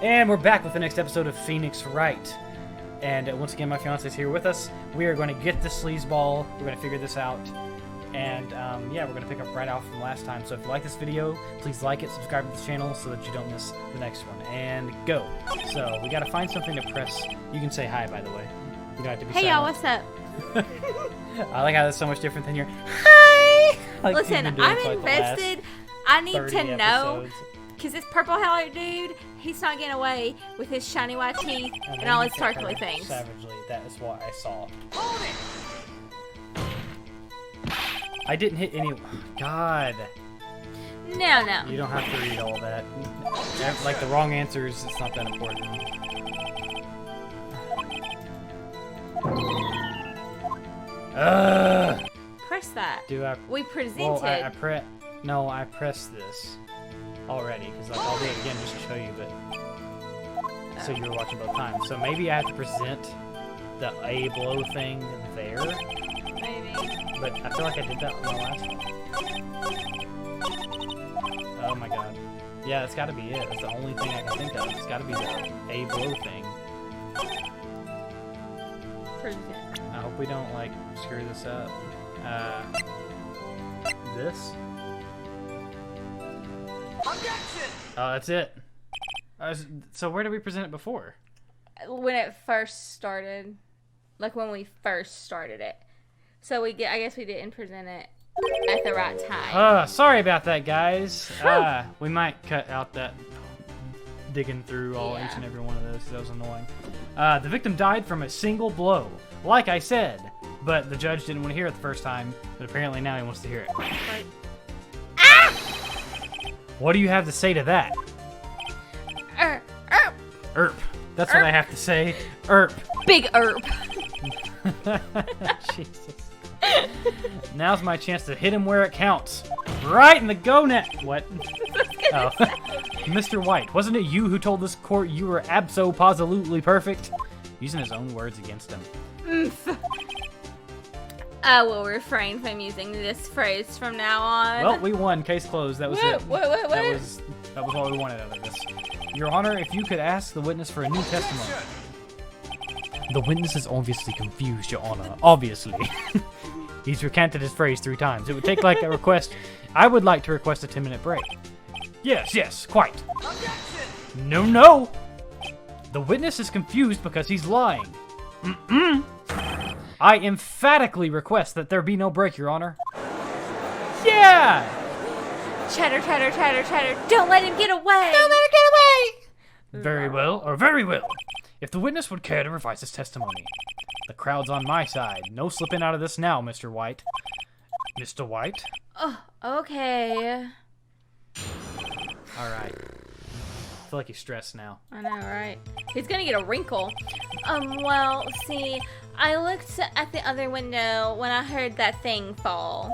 And we're back with the next episode of Phoenix Wright. And once again, my fiance's here with us. We are going to get the sleazeball. We're going to figure this out. And yeah, we're going to pick up right off from last time. So if you like this video, please like it, subscribe to the channel so that you don't miss the next one. And go. So we got to find something to press. You can say hi, by the way. You don't have to be Hey y'all, what's up? I like how that's so much different than your hi. Like listen, I'm invested. I need to know. Episodes. Because this purple haired dude, he's not getting away with his shiny white teeth and all his sparkly things. Savagely, that is what I saw. I didn't hit any. God. No. You don't have to read all that. Like the wrong answers, it's not that important. Press that. Do I? We presented. Well, I pressed this already because like, I'll do it again just to show you, but so you were watching both times. So maybe I have to present the A blow thing there. Maybe. But I feel like I did that on the last one. Oh my god. Yeah, that's gotta be it. That's the only thing I can think of. It's gotta be the A blow thing. Present. I hope we don't like screw this up. This? Oh, that's it. So where did we present it before? When it first started. Like when we first started it. So I guess we didn't present it at the right time. Sorry about that, guys. We might cut out that digging through each and every one of those because that was annoying. The victim died from a single blow, like I said, but the judge didn't want to hear it the first time, but apparently now he wants to hear it. Right. What do you have to say to that? Erp. That's what I have to say. Erp. Big erp. Jesus. Now's my chance to hit him where it counts. Right in the go net. What? Oh. Mr. White, wasn't it you who told this court you were abso-positively perfect? Using his own words against him. I will refrain from using this phrase from now on. Well, we won. Case closed. That was it. What? That was all we wanted out of this. Your Honor, if you could ask the witness for a new testimony. The witness is obviously confused, Your Honor. Obviously. He's recanted his phrase 3 times. It would take like a request. I would like to request a 10-minute break. Yes, quite. No. The witness is confused because he's lying. I emphatically request that there be no break, Your Honor. Yeah! Chatter. Don't let him get away. Very well. If the witness would care to revise his testimony. The crowd's on my side. No slipping out of this now, Mr. White. Mr. White? Oh, okay. Alright. I feel like he's stressed now. I know, right? He's gonna get a wrinkle. Well, see, I looked at the other window when I heard that thing fall.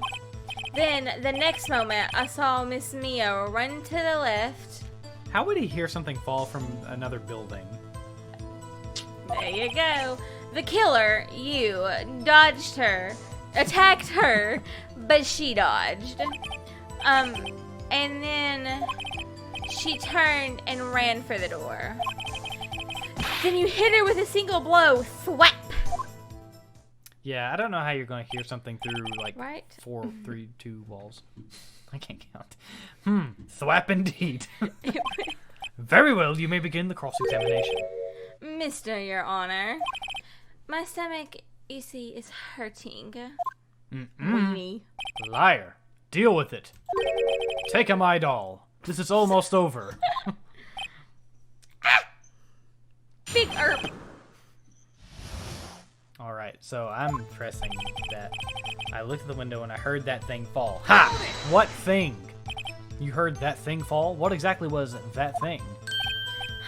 Then, the next moment, I saw Miss Mia run to the left. How would he hear something fall from another building? There you go. The killer, you, dodged her, attacked her, but she dodged. And then she turned and ran for the door. Then you hit her with a single blow, thwap. Yeah, I don't know how you're going to hear something through, like, Right? 4, 3, 2 walls. I can't count. Thwap indeed. Very well, you may begin the cross-examination. Mr. Your Honor, my stomach, you see, is hurting. Weenie. Liar. Deal with it. Take a my doll. This is almost over. Big erp. Alright, so I'm pressing that. I looked at the window and I heard that thing fall. Ha! What thing? You heard that thing fall? What exactly was that thing?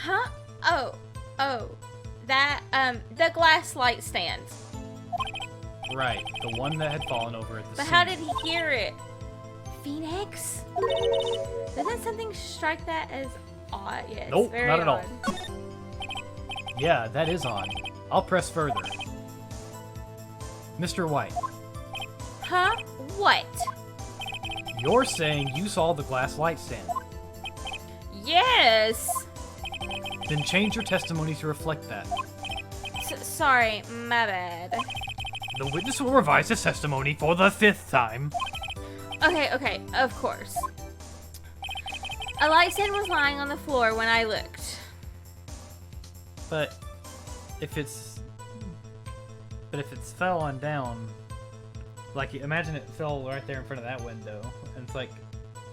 Huh? Oh. That, the glass light stand. Right, the one that had fallen over at the But scene. how did he hear it? Phoenix? Doesn't something strike that as odd? Yeah, it's Nope, very not at all. odd. Yeah, that is odd. I'll press further. Mr. White, Huh? What? you're saying you saw the glass light stand. Yes! Then change your testimony to reflect that. Sorry, my bad. The witness will revise his testimony for the 5th time. Okay, of course. A light stand was lying on the floor when I looked. But if it's fell on down, like imagine it fell right there in front of that window, and it's like,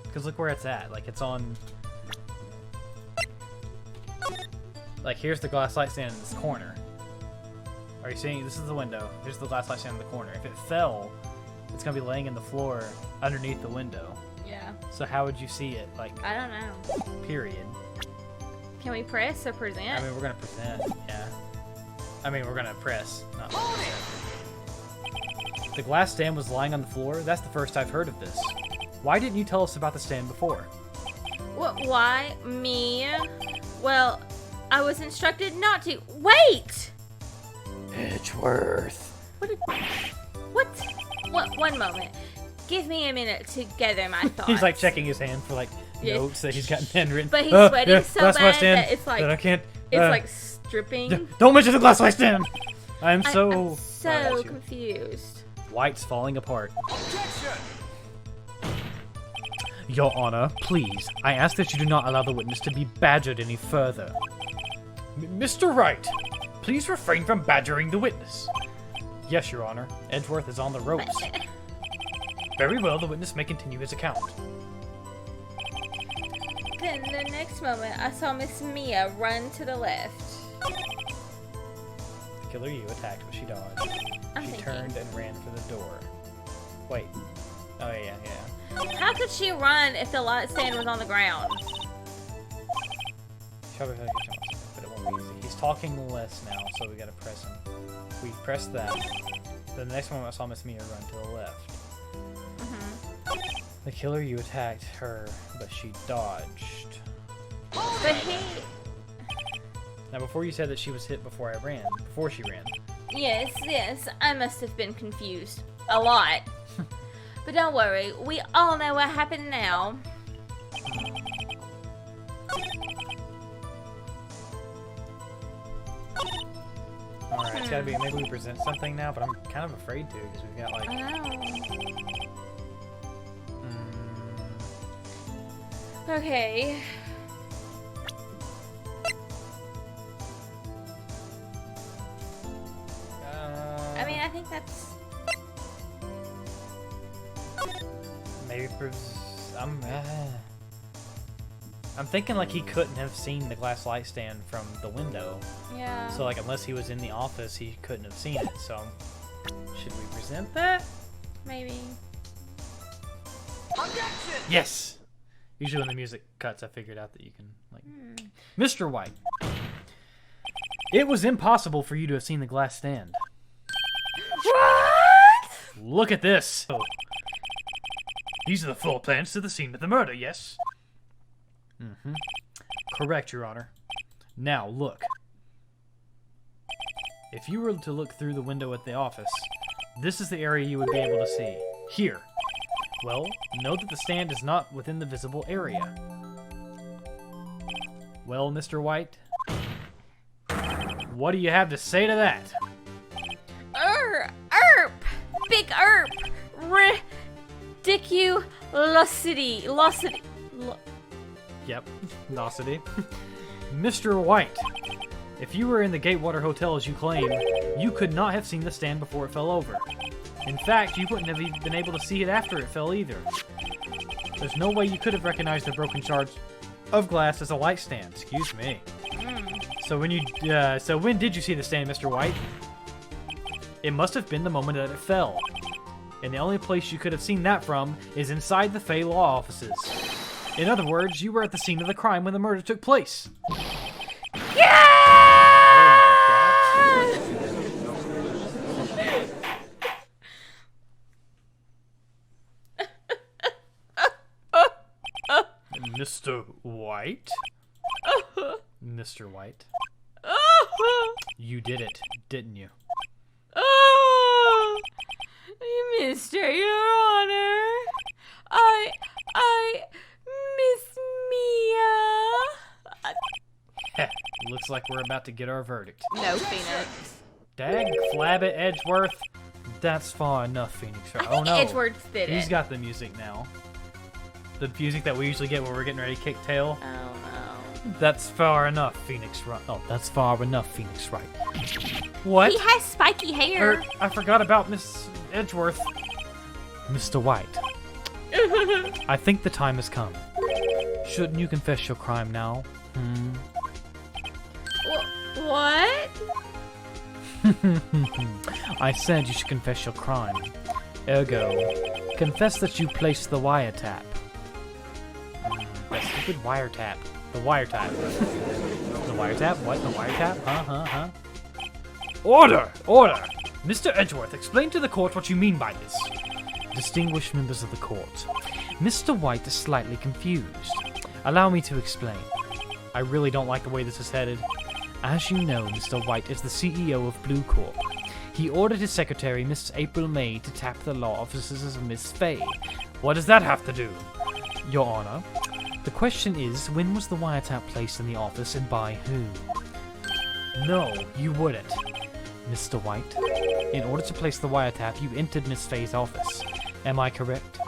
because look where it's at. Like it's on. Like here's the glass light stand in this corner. Are you seeing? This is the window. Here's the glass light stand in the corner. If it fell, it's gonna be laying in the floor underneath the window. Yeah. So how would you see it? Like I don't know. Period. Can we press or present? I mean, we're gonna present. Yeah. I mean, we're gonna press. Not present. The glass stand was lying on the floor. That's the first I've heard of this. Why didn't you tell us about the stand before? What? Why me? Well, I was instructed not to. Wait. Edgeworth. What? One moment. Give me a minute to gather my thoughts. He's like checking his hand for like notes that he's got handwritten. But he's sweating so bad that it's like I can't. It's like stripping. Don't mention the glass light stand. I'm so confused. White's falling apart. Your Honor, please, I ask that you do not allow the witness to be badgered any further. Mr. Wright, please refrain from badgering the witness. Yes, Your Honor. Edgeworth is on the ropes. Very well, the witness may continue his account. Then the next moment, I saw Miss Mia run to the left. The killer you attacked, but she dodged. She turned and ran for the door. Wait. Oh, yeah. How could she run if the light stand was on the ground? But it won't be easy. He's talking less now, so we gotta press him. We press that. Then the next moment I saw Miss Mia run to the left. The killer you attacked her, but she dodged. But he... Now before you said that she was hit before she ran. Yes, I must have been confused. A lot. But don't worry, we all know what happened now. Alright, it's gotta be, maybe we present something now, but I'm kind of afraid to, because we've got like... I know. Okay. I mean, I think that's... Maybe I'm thinking like he couldn't have seen the glass light stand from the window. Yeah. So like unless he was in the office, he couldn't have seen it. So should we present that? Maybe. Objection! Yes. Usually when the music cuts, I figured out that you can like. Mr. White, it was impossible for you to have seen the glass stand. What? Look at this. Oh. These are the floor plans to the scene of the murder, yes? Correct, Your Honor. Now, look. If you were to look through the window at the office, this is the area you would be able to see. Here. Well, note that the stand is not within the visible area. Well, Mr. White, what do you have to say to that? Erp! Big erp! Ridiculosity. Yep, nosity. Mr. White, if you were in the Gatewater Hotel as you claim, you could not have seen the stand before it fell over. In fact, you wouldn't have even been able to see it after it fell either. There's no way you could have recognized the broken shards of glass as a light stand. Excuse me. So when did you see the stand, Mr. White? It must have been the moment that it fell. And the only place you could have seen that from is inside the Fey Law offices. In other words, you were at the scene of the crime when the murder took place. Yeah! Mr. White? Mr. White? You did it, didn't you? Mr. Your Honor, Miss Mia. Looks like we're about to get our verdict. No, Phoenix. Dag flabbit Edgeworth. That's far enough, Phoenix Wright. I think Oh no. Edgeworth did it. He's got the music now. The music that we usually get when we're getting ready to kick tail. Oh no. That's far enough, Phoenix Wright. Oh, that's far enough, Phoenix Wright. What? He has spiky hair. I forgot about Miss Edgeworth. Mr. White. I think the time has come. Shouldn't you confess your crime now? What? I said you should confess your crime. Ergo, confess that you placed the wiretap. That stupid wiretap. The wiretap. The wiretap? What? The wiretap? Huh? Order! Order! Mr. Edgeworth, explain to the court what you mean by this. Distinguished members of the court, Mr. White is slightly confused. Allow me to explain. I really don't like the way this is headed. As you know, Mr. White is the CEO of Blue Corp. He ordered his secretary, Miss April May, to tap the law offices of Miss Fay. What does that have to do? Your Honor, the question is, when was the wiretap placed in the office and by whom? No, you wouldn't. Mr. White, in order to place the wiretap, you entered Miss Fay's office. Am I correct?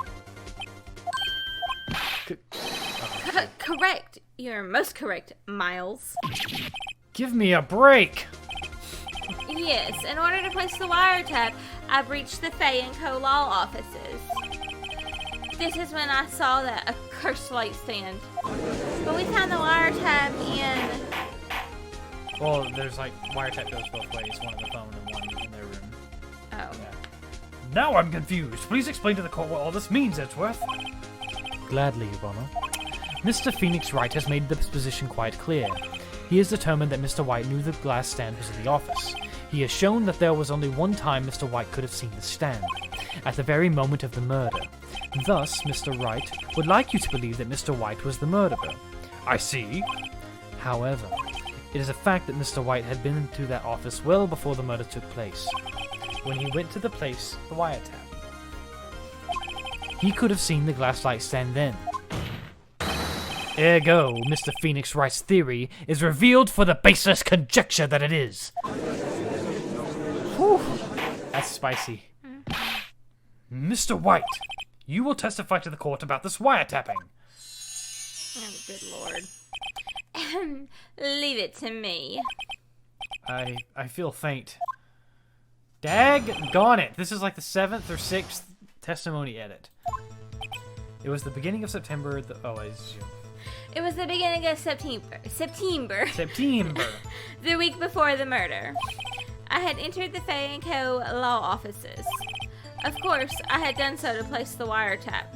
Correct. You're most correct, Miles. Give me a break! Yes, in order to place the wiretap, I breached the Fay & Co. law offices. This is when I saw that accursed light stand. But we found the wiretap in... Well, there's like, wiretap goes both ways. One in the phone and one in their room. Oh. Yeah. Now I'm confused. Please explain to the court what all this means, Edgeworth. Gladly, Your Honor. Mr. Phoenix Wright has made this position quite clear. He has determined that Mr. White knew the glass stand was in the office. He has shown that there was only one time Mr. White could have seen the stand, at the very moment of the murder. Thus, Mr. Wright would like you to believe that Mr. White was the murderer. I see. However, it is a fact that Mr. White had been into that office well before the murder took place. When he went to the place, the wiretap, he could have seen the glass light stand then. Ergo, Mr. Phoenix Wright's theory is revealed for the baseless conjecture that it is. Whew. That's spicy. Mr. White, you will testify to the court about this wiretapping. Oh, good lord. Leave it to me. I feel faint. Daggone it! This is like the 7th or 6th testimony edit. It was the beginning of September. It was the beginning of September. September. The week before the murder. I had entered the Fay & Co. law offices. Of course, I had done so to place the wiretap.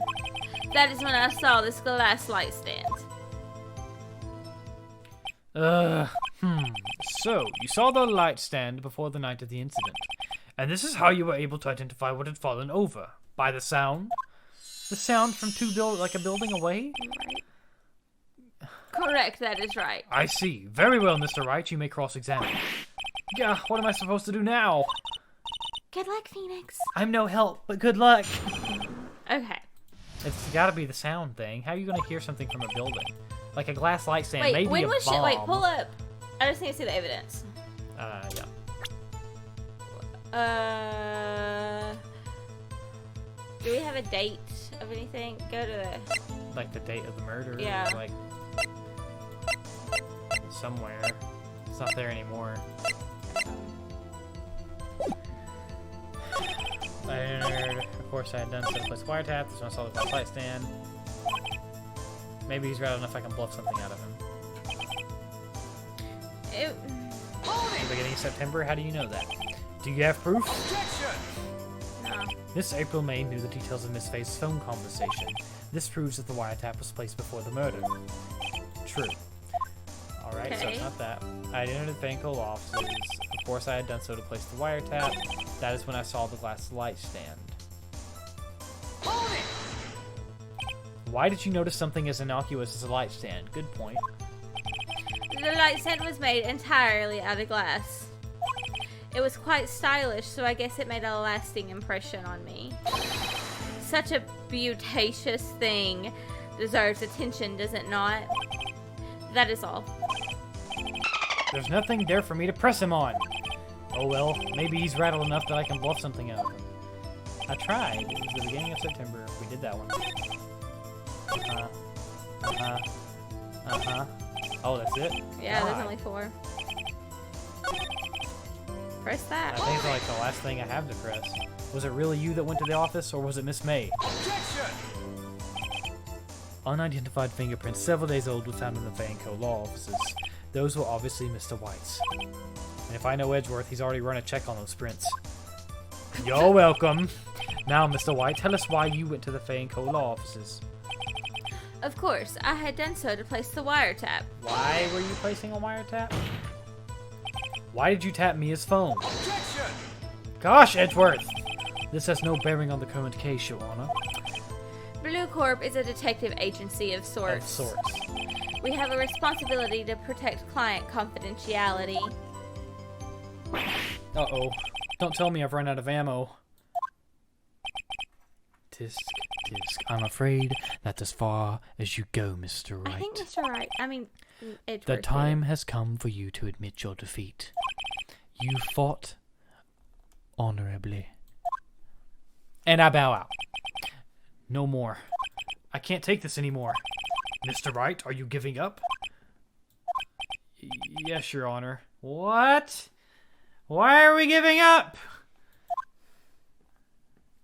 That is when I saw this glass light stand. So, you saw the light stand before the night of the incident. And this is how you were able to identify what had fallen over. By the sound? The sound from a building away? Right. Correct, that is right. I see. Very well, Mr. Wright. You may cross-examine. Yeah, what am I supposed to do now? Good luck, Phoenix. I'm no help, but good luck. Okay. It's gotta be the sound thing. How are you gonna hear something from a building? Like a glass light stand, Wait, maybe when a was bomb. Wait, pull up. I just need to see the evidence. Yeah. Do we have a date of anything? Go to the... Like the date of the murder? Yeah. Or like... somewhere. It's not there anymore. I entered. Of course I had done so to place wiretap. This one I saw the glass light stand. Maybe he's right enough I can bluff something out of him. The beginning of September? How do you know that? Do you have proof? No. Miss April May knew the details of Miss Faye's phone conversation. This proves that the wiretap was placed before the murder. True. Alright, so it's not that. I had entered the Banco offices. Of course I had done so to place the wiretap. That is when I saw the glass light stand. Why did you notice something as innocuous as a light stand? Good point. The light stand was made entirely out of glass. It was quite stylish, so I guess it made a lasting impression on me. Such a beautacious thing deserves attention, does it not? That is all. There's nothing there for me to press him on. Oh well, maybe he's rattled enough that I can bluff something out of him. I tried. It was the beginning of September. We did that one. Oh, that's it? Yeah, there's only 4. Press that. I think it's like the last thing I have to press. Was it really you that went to the office, or was it Miss May? Objection! Unidentified fingerprints several days old was found in the Fanco law offices. Those were obviously Mr. White's. And if I know Edgeworth, he's already run a check on those prints. You're welcome. Now, Mr. White, tell us why you went to the Fanco law offices. Of course, I had done so to place the wiretap. Why were you placing a wiretap? Why did you tap Mia's phone? Objection! Gosh, Edgeworth! This has no bearing on the current case, Your Honor. Blue Corp is a detective agency of sorts. We have a responsibility to protect client confidentiality. Uh-oh. Don't tell me I've run out of ammo. Tisk, tisk. I'm afraid that's as far as you go, Mr. Wright. I think Mr. Wright, Edgeworth. The time has come for you to admit your defeat. You fought honorably. And I bow out. No more. I can't take this anymore. Mr. Wright, are you giving up? Yes, Your Honor. What? Why are we giving up?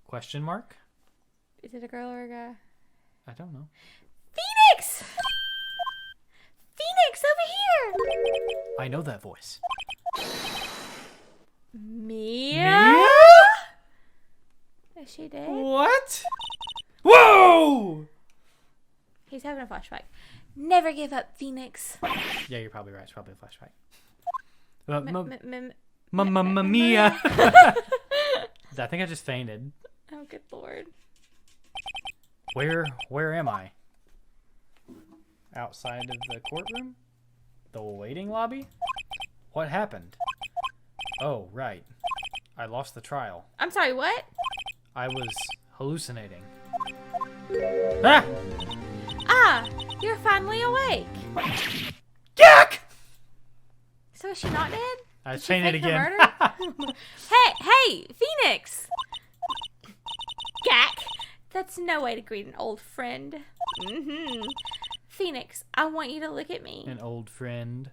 Question mark? Is it a girl or a guy? I don't know. Phoenix! Phoenix, over here! I know that voice. Mia? Is she dead? What? Whoa! He's having a flashback. Never give up, Phoenix. Yeah, you're probably right. It's probably a flashback. Mamma Mamma mia! I think I just fainted. Oh, good lord. Where am I? Outside of the courtroom? The waiting lobby? What happened? Oh, right. I lost the trial. I'm sorry, what? I was hallucinating. Ah! Ah, you're finally awake. Yuck! So is she not dead? I Did she fainted fake the again. murder? Hey, Phoenix! Gak! That's no way to greet an old friend. Phoenix, I want you to look at me. An old friend.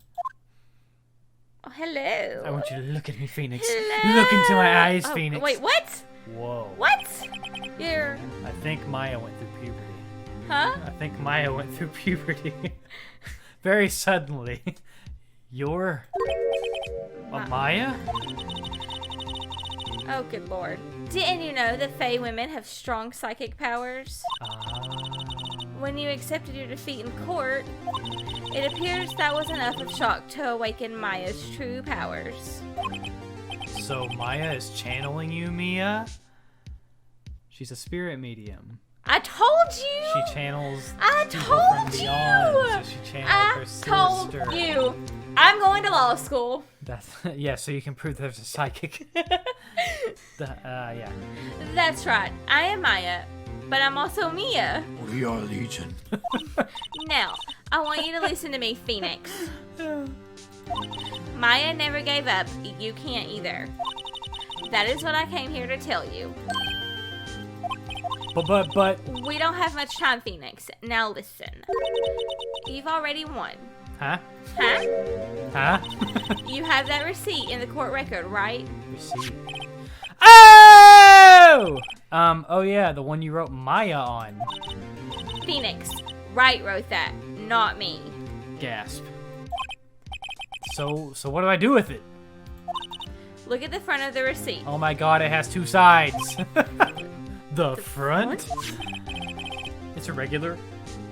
Oh, hello. I want you to look at me, Phoenix. Hello. Look into my eyes, Oh, Phoenix. Wait, what? Whoa. What? You're... I think Maya went through puberty. Huh? I think Maya went through puberty. Very suddenly. You're... a Maya? Oh, good lord. Didn't you know that Fae women have strong psychic powers? When you accepted your defeat in court, it appears that was enough of shock to awaken Maya's true powers. So Maya is channeling you, Mia? She's a spirit medium. I told you! She channels I people told from you! beyond. So she channels her I sister. told you! I'm going to law school. That's, yeah, so you can prove there's a psychic. Yeah. That's right. I am Maya, but I'm also Mia. We are Legion. Now, I want you to listen to me, Phoenix. Maya never gave up. You can't either. That is what I came here to tell you. But... We don't have much time, Phoenix. Now listen. You've already won. Huh? Huh? Huh? You have that receipt in the court record, right? Receipt. Oh! Oh yeah, the one you wrote Maya on. Phoenix, Wright wrote that, not me. Gasp. So what do I do with it? Look at the front of the receipt. Oh my god, it has two sides. The front? It's a regular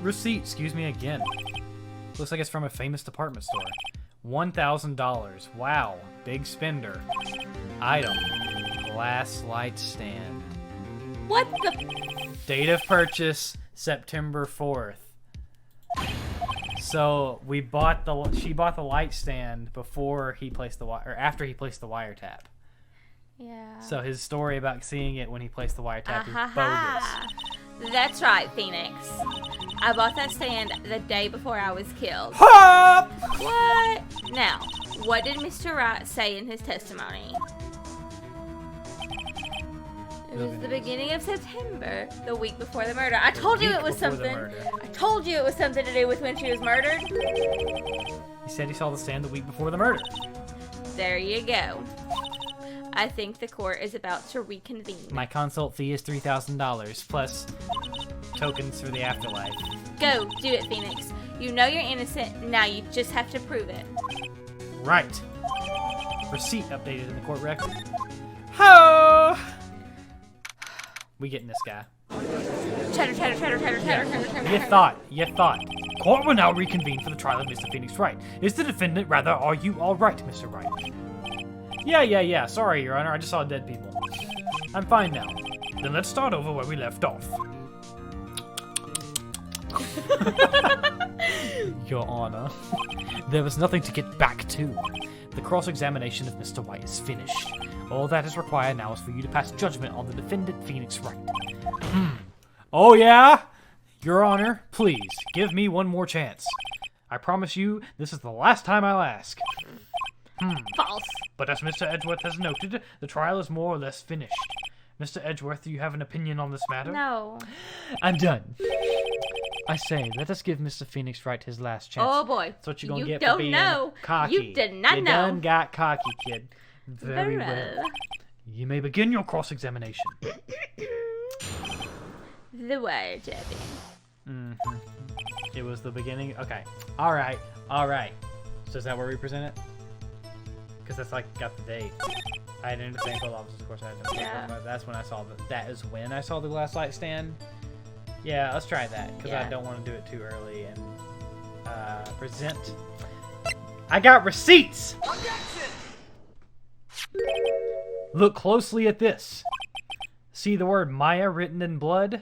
receipt, excuse me again. Looks like it's from a famous department store. $1,000. Wow, big spender. Item. Glass light stand. What the? Date of purchase, September 4th. So she bought the light stand before he placed the or after he placed the wiretap. Yeah. So his story about seeing it when he placed the wiretap is Ahaha. bogus. That's right, Phoenix. I bought that stand the day before I was killed. What? Now, what did Mr. Wright say in his testimony? It was the beginning of September, the week before the murder. I told you it was something. I told you it was something to do with when she was murdered. He said he saw the stand the week before the murder. There you go. I think the court is about to reconvene. My consult fee is $3,000 plus tokens for the afterlife. Go, do it, Phoenix. You know you're innocent. Now you just have to prove it. Right. Receipt updated in the court record. Ho! We getting this guy. Chatter. You thought. Court will now reconvene for the trial of Mr. Phoenix Wright. Is the defendant, rather, are you all right, Mr. Wright? Yeah. Sorry, Your Honor. I just saw dead people. I'm fine now. Then let's start over where we left off. Your Honor, there was nothing to get back to. The cross-examination of Mr. White is finished. All that is required now is for you to pass judgment on the defendant, Phoenix Wright. Oh yeah? Your Honor, please, give me one more chance. I promise you, this is the last time I'll ask. False. But as Mr. Edgeworth has noted, the trial is more or less finished. Mr. Edgeworth, do you have an opinion on this matter? No. I'm done. I say, let us give Mr. Phoenix Wright his last chance. Oh boy. That's what you're gonna You get for don't being know. cocky. You did not you know. done got cocky, kid. Very well. You may begin your cross-examination. The word, Debbie. It was the beginning. Okay. All right. So is that where we present it? Because that's like got the date. I didn't understand cold officers, of course. I had to. Yeah. That's when I saw the. That is when I saw the glass light stand. Yeah, let's try that because I don't want to do it too early and present. I got receipts. Look closely at this. See the word Maya written in blood?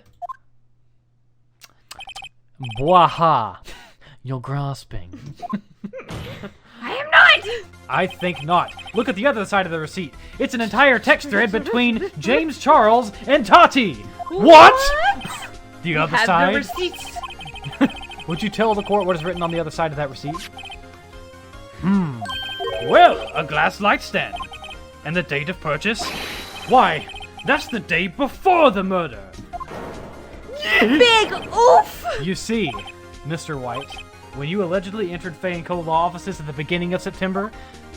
Bwaha. You're grasping. I am not! I think not. Look at the other side of the receipt. It's an entire text thread between James Charles and Tati. What? The other side? The receipts. Would you tell the court what is written on the other side of that receipt? Well, a glass light stand. And the date of purchase? Why, that's the day before the murder. Big oof! You see, Mr. White, when you allegedly entered Fay and Co. law offices at the beginning of September,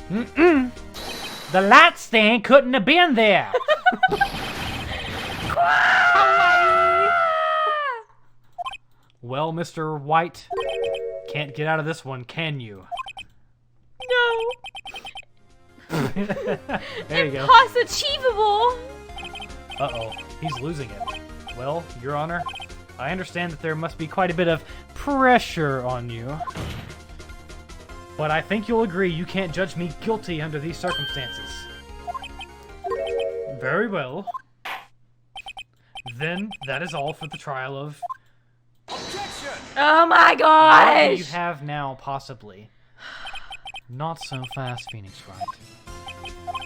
the light stand couldn't have been there. Well, Mr. White, can't get out of this one, can you? No. There you go. Impossible. Uh-oh, he's losing it. Well, Your Honor, I understand that there must be quite a bit of pressure on you. But I think you'll agree you can't judge me guilty under these circumstances. Very well. Then, that is all for the trial of... Oh my What do gosh! you have now, possibly? Not so fast, Phoenix Wright.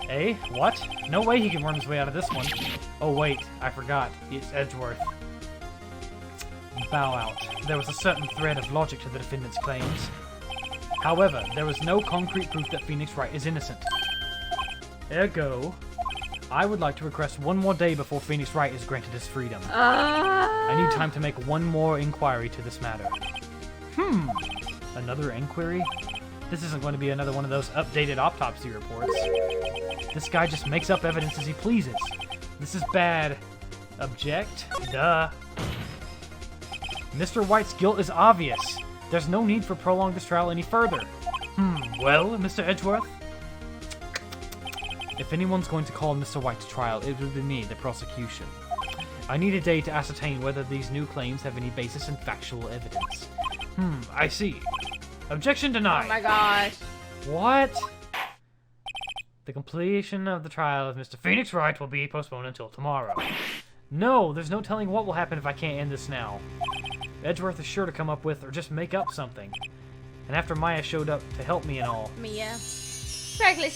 Eh? What? No way he can worm his way out of this one. Oh wait, I forgot. It's Edgeworth. Bow out. There was a certain thread of logic to the defendant's claims. However, there was no concrete proof that Phoenix Wright is innocent. Ergo, I would like to request one more day before Phoenix Wright is granted his freedom. I need time to make one more inquiry to this matter. Another inquiry? This isn't going to be another one of those updated autopsy reports. This guy just makes up evidence as he pleases. This is bad. Object? Duh. Mr. White's guilt is obvious. There's no need for prolonging this trial any further. Well, Mr. Edgeworth? If anyone's going to call Mr. White to trial, it would be me, the prosecution. I need a day to ascertain whether these new claims have any basis in factual evidence. I see. Objection denied. Oh my gosh. What? The completion of the trial of Mr. Phoenix Wright will be postponed until tomorrow. No, there's no telling what will happen if I can't end this now. Edgeworth is sure to come up with or just make up something. And after Maya showed up to help me and all. Mia. Sparkly.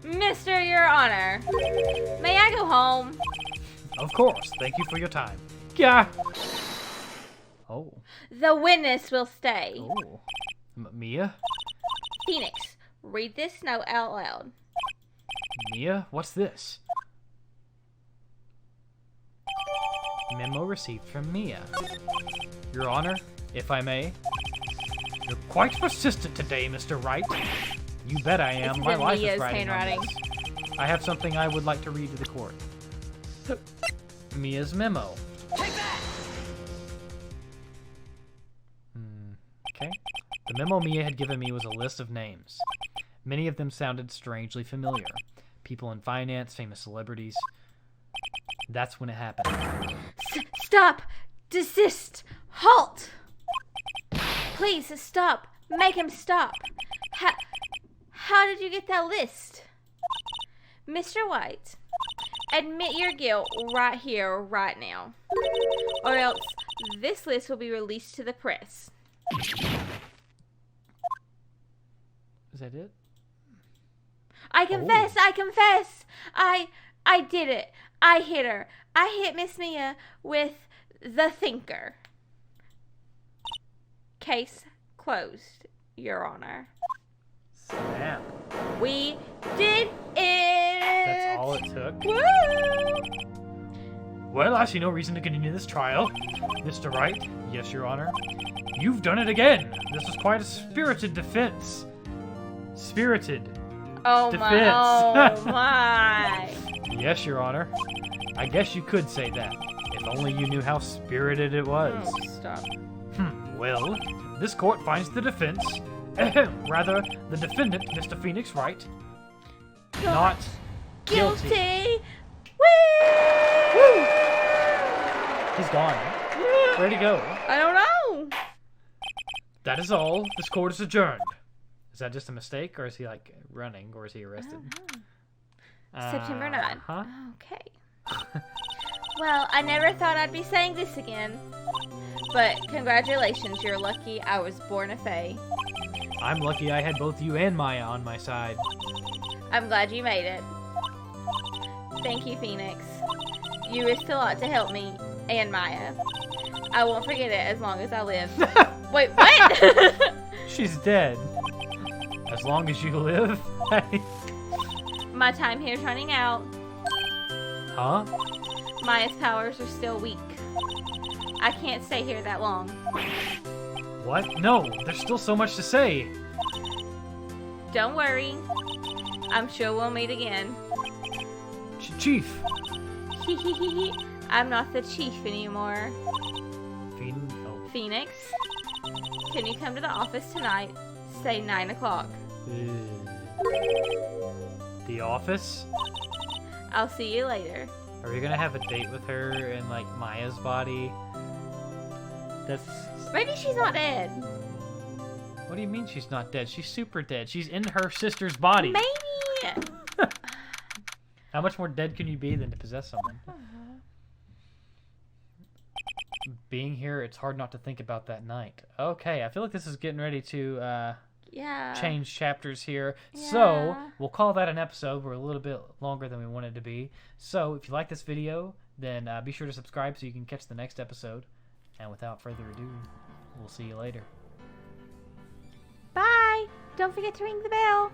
Mr. Your Honor. May I go home? Of course, thank you for your time. Yeah. Oh. The witness will stay. Oh. Mia? Phoenix, read this note out loud. Mia? What's this? Memo received from Mia. Your Honor, if I may. You're quite persistent today, Mr. Wright. You bet I am. My life is writing on this. I have something I would like to read to the court. Mia's memo. Take that! Okay. The memo Mia had given me was a list of names. Many of them sounded strangely familiar. People in finance, famous celebrities. That's when it happened. Stop! Desist! Halt! Please, stop! Make him stop! How did you get that list? Mr. White, admit your guilt right here, right now. Or else this list will be released to the press. Is that it? I confess! I confess! I did it! I hit her! I hit Miss Mia with the thinker. Case closed, Your Honor. Snap. We did it! That's all it took? Woo! Well, I see no reason to continue this trial. Mr. Wright, yes, Your Honor. You've done it again! This was quite a spirited defense. Spirited. Oh defense. Oh my! Yes, Your Honor. I guess you could say that. If only you knew how spirited it was. Oh, stop. Well, this court finds the defense, rather, the defendant, Mr. Phoenix Wright, not guilty. Woo! He's gone. Where'd he go? I don't know. That is all. This court is adjourned. Is that just a mistake, or is he, like, running, or is he arrested? September 9th. Huh? Okay. Well, I never thought I'd be saying this again. But congratulations, you're lucky I was born a fae. I'm lucky I had both you and Maya on my side. I'm glad you made it. Thank you, Phoenix. You risked a lot to help me and Maya. I won't forget it as long as I live. Wait, what? She's dead. As long as you live? My time here's running out. Huh? Maya's powers are still weak. I can't stay here that long. What? No, there's still so much to say. Don't worry. I'm sure we'll meet again. Chief. I'm not the chief anymore. Phoenix? Can you come to the office tonight? Say 9 o'clock. The office? I'll see you later. Are we gonna have a date with her in, like, Maya's body? That's... Maybe she's not dead. What do you mean she's not dead? She's super dead. She's in her sister's body. Maybe. How much more dead can you be than to possess someone? Being here, it's hard not to think about that night. Okay, I feel like this is getting ready to change chapters here. Yeah. So, we'll call that an episode. We're a little bit longer than we wanted to be. So, if you like this video, then be sure to subscribe so you can catch the next episode. And without further ado, we'll see you later. Bye. Don't forget to ring the bell.